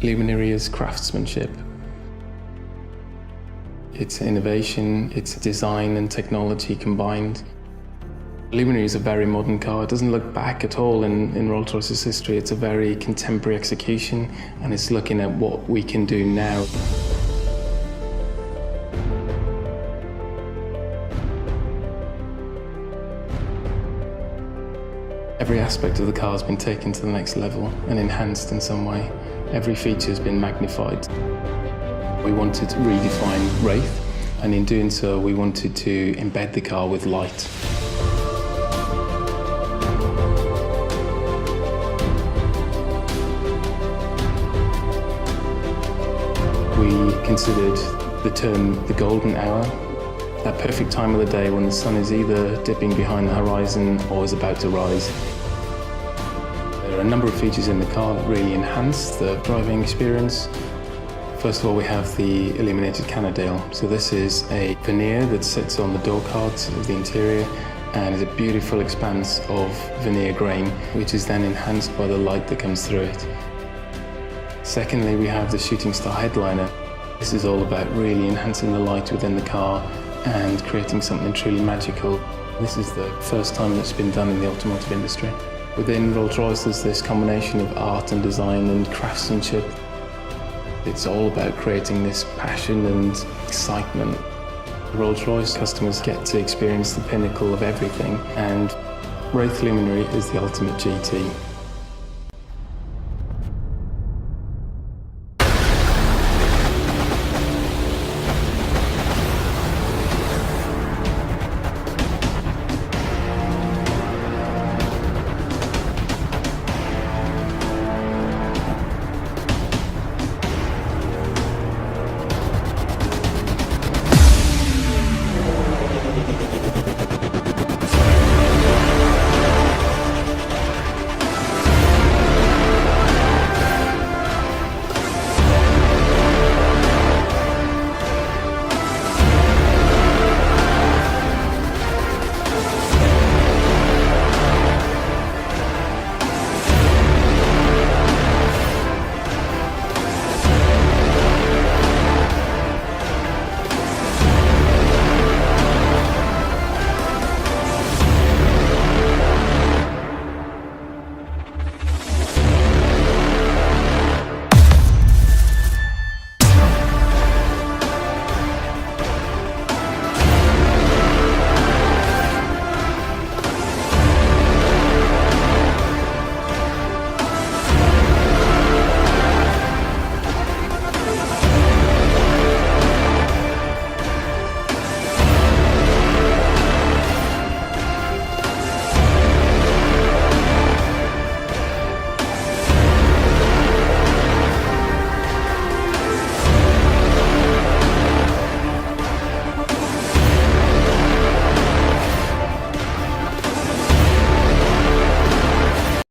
Luminary is craftsmanship. It's innovation, it's design and technology combined. Luminary is a very modern car. It doesn't look back at all in Rolls-Royce's history. It's a very contemporary execution, and it's looking at what we can do now. Every aspect of the car has been taken to the next level and enhanced in some way. Every feature has been magnified. We wanted to redefine Wraith, and in doing so, we wanted to embed the car with light. We considered the term the golden hour, that perfect time of the day when the sun is either dipping behind the horizon or is about to rise. There are a number of features in the car that really enhance the driving experience. First of all, we have the illuminated Cannondale. So this is a veneer that sits on the door cards of the interior and is a beautiful expanse of veneer grain, which is then enhanced by the light that comes through it. Secondly, we have the shooting star headliner. This is all about really enhancing the light within the car and creating something truly magical. This is the first time that's been done in the automotive industry. Within Rolls-Royce, there's this combination of art and design and craftsmanship. It's all about creating this passion and excitement. Rolls-Royce customers get to experience the pinnacle of everything, and Wraith Luminary is the ultimate GT.